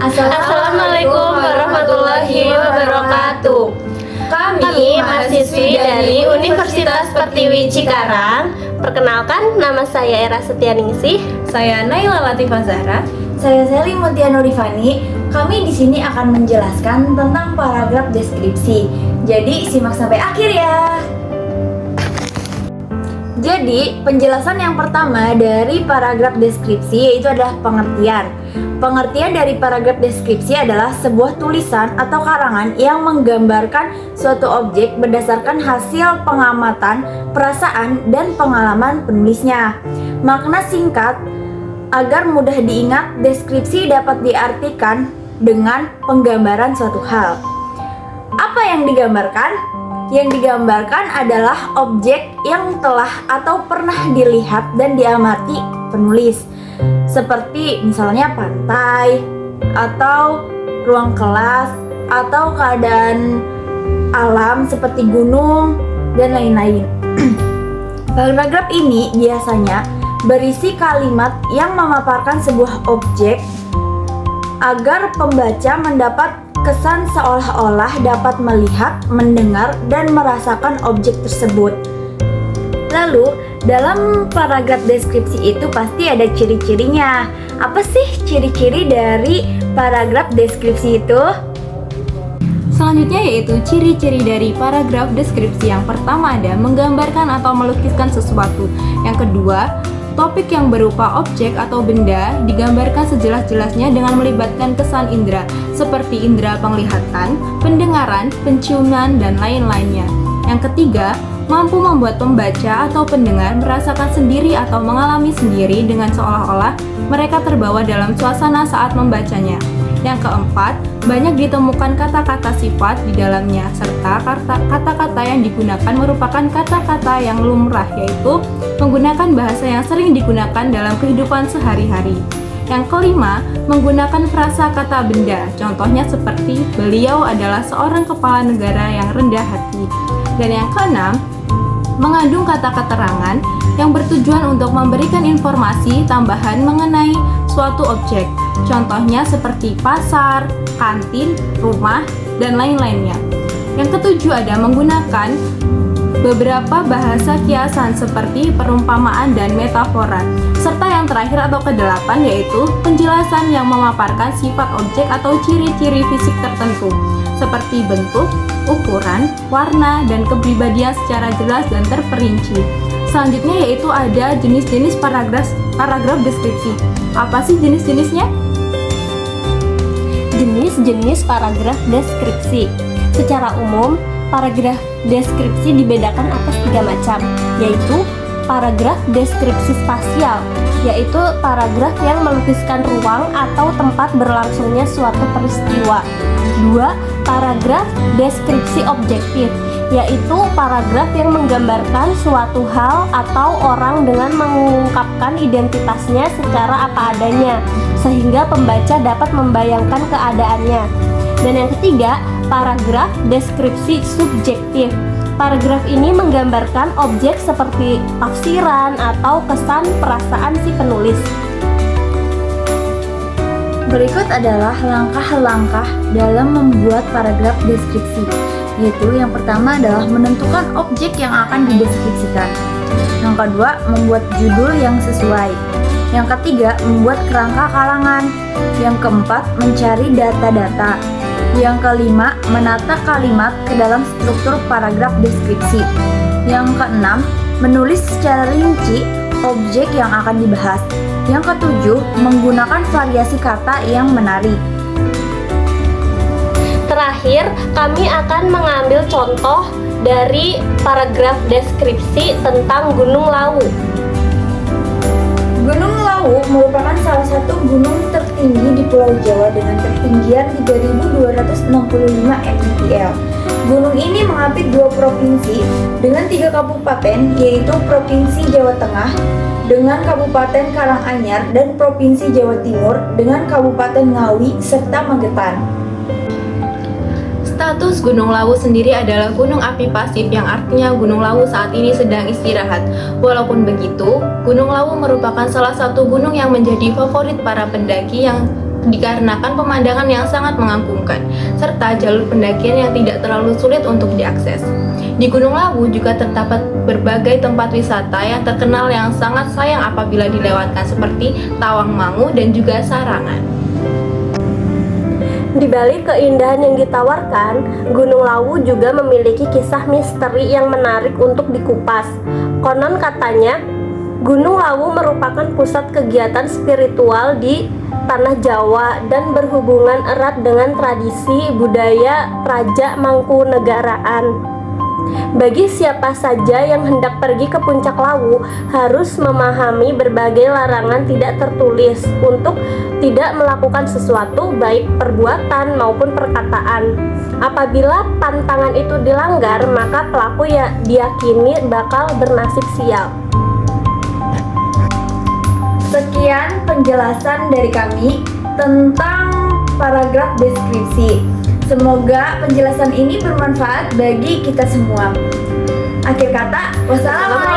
Assalamualaikum warahmatullahi wabarakatuh. Kami mahasiswi dari Universitas Pertiwi Cikarang. Perkenalkan, nama saya Era Setianingsih. Saya Naila Latifah Zahra. Saya Seli Mutia Nurifani. Kami di sini akan menjelaskan tentang paragraf deskripsi. Jadi simak sampai akhir ya. Jadi, penjelasan yang pertama dari paragraf deskripsi yaitu adalah pengertian. Pengertian dari paragraf deskripsi adalah sebuah tulisan atau karangan yang menggambarkan suatu objek berdasarkan hasil pengamatan, perasaan, dan pengalaman penulisnya. Makna singkat agar mudah diingat, deskripsi dapat diartikan dengan penggambaran suatu hal. Apa yang digambarkan? Yang digambarkan adalah objek yang telah atau pernah dilihat dan diamati penulis, seperti misalnya pantai, atau ruang kelas, atau keadaan alam seperti gunung, dan lain-lain. Paragraf ini biasanya berisi kalimat yang memaparkan sebuah objek agar pembaca mendapat kesan seolah-olah dapat melihat, mendengar, dan merasakan objek tersebut. Lalu, dalam paragraf deskripsi itu pasti ada ciri-cirinya. Apa sih ciri-ciri dari paragraf deskripsi itu? Selanjutnya yaitu ciri-ciri dari paragraf deskripsi. Yang pertama ada menggambarkan atau melukiskan sesuatu. Yang kedua, topik yang berupa objek atau benda digambarkan sejelas-jelasnya dengan melibatkan kesan indera seperti indera penglihatan, pendengaran, penciuman, dan lain-lainnya. Yang ketiga, mampu membuat pembaca atau pendengar merasakan sendiri atau mengalami sendiri dengan seolah-olah mereka terbawa dalam suasana saat membacanya. Yang keempat, banyak ditemukan kata-kata sifat di dalamnya, serta kata-kata yang digunakan merupakan kata-kata yang lumrah, yaitu menggunakan bahasa yang sering digunakan dalam kehidupan sehari-hari. Yang kelima, menggunakan frasa kata benda, contohnya seperti beliau adalah seorang kepala negara yang rendah hati. Dan yang keenam, mengandung kata keterangan yang bertujuan untuk memberikan informasi tambahan mengenai suatu objek, contohnya seperti pasar, kantin, rumah, dan lain-lainnya. Yang ketujuh ada menggunakan beberapa bahasa kiasan seperti perumpamaan dan metafora. Serta yang terakhir atau kedelapan yaitu penjelasan yang memaparkan sifat objek atau ciri-ciri fisik tertentu seperti bentuk, ukuran, warna, dan kepribadian secara jelas dan terperinci. Selanjutnya yaitu ada jenis-jenis paragraf deskripsi. Apa sih jenis-jenisnya? Jenis-jenis paragraf deskripsi. Secara umum, paragraf deskripsi dibedakan atas 3 macam, yaitu paragraf deskripsi spasial, yaitu paragraf yang melukiskan ruang atau tempat berlangsungnya suatu peristiwa. 2. Paragraf deskripsi objektif, yaitu paragraf yang menggambarkan suatu hal atau orang dengan mengungkapkan identitasnya secara apa adanya, sehingga pembaca dapat membayangkan keadaannya. Dan yang ketiga, paragraf deskripsi subjektif. Paragraf ini menggambarkan objek seperti tafsiran atau kesan perasaan si penulis. Berikut adalah langkah-langkah dalam membuat paragraf deskripsi, yaitu yang pertama adalah menentukan objek yang akan dideskripsikan. Yang kedua, membuat judul yang sesuai. Yang ketiga, membuat kerangka karangan. Yang keempat, mencari data-data. Yang kelima, menata kalimat ke dalam struktur paragraf deskripsi. Yang keenam, menulis secara rinci objek yang akan dibahas. Yang ketujuh, menggunakan variasi kata yang menarik. Terakhir, kami akan mengambil contoh dari paragraf deskripsi tentang Gunung Lawu. Gunung Lawu merupakan salah satu gunung tertinggi di Pulau Jawa dengan ketinggian 3.265 mdpl. Gunung ini mengapit 2 provinsi dengan 3 kabupaten, yaitu Provinsi Jawa Tengah dengan Kabupaten Karanganyar dan Provinsi Jawa Timur dengan Kabupaten Ngawi serta Magetan. Status Gunung Lawu sendiri adalah gunung api pasif yang artinya Gunung Lawu saat ini sedang istirahat. Walaupun begitu, Gunung Lawu merupakan salah satu gunung yang menjadi favorit para pendaki yang dikarenakan pemandangan yang sangat mengagumkan, serta jalur pendakian yang tidak terlalu sulit untuk diakses. Di Gunung Lawu juga terdapat berbagai tempat wisata yang terkenal yang sangat sayang apabila dilewatkan seperti Tawangmangu dan juga Sarangan. Di balik keindahan yang ditawarkan, Gunung Lawu juga memiliki kisah misteri yang menarik untuk dikupas. Konon katanya, Gunung Lawu merupakan pusat kegiatan spiritual di tanah Jawa dan berhubungan erat dengan tradisi budaya Praja Mangkunegaraan. Bagi siapa saja yang hendak pergi ke puncak Lawu harus memahami berbagai larangan tidak tertulis untuk tidak melakukan sesuatu baik perbuatan maupun perkataan. Apabila pantangan itu dilanggar, maka pelaku diyakini bakal bernasib sial. Sekian penjelasan dari kami tentang paragraf deskripsi. Semoga penjelasan ini bermanfaat bagi kita semua. Akhir kata, wassalamualaikum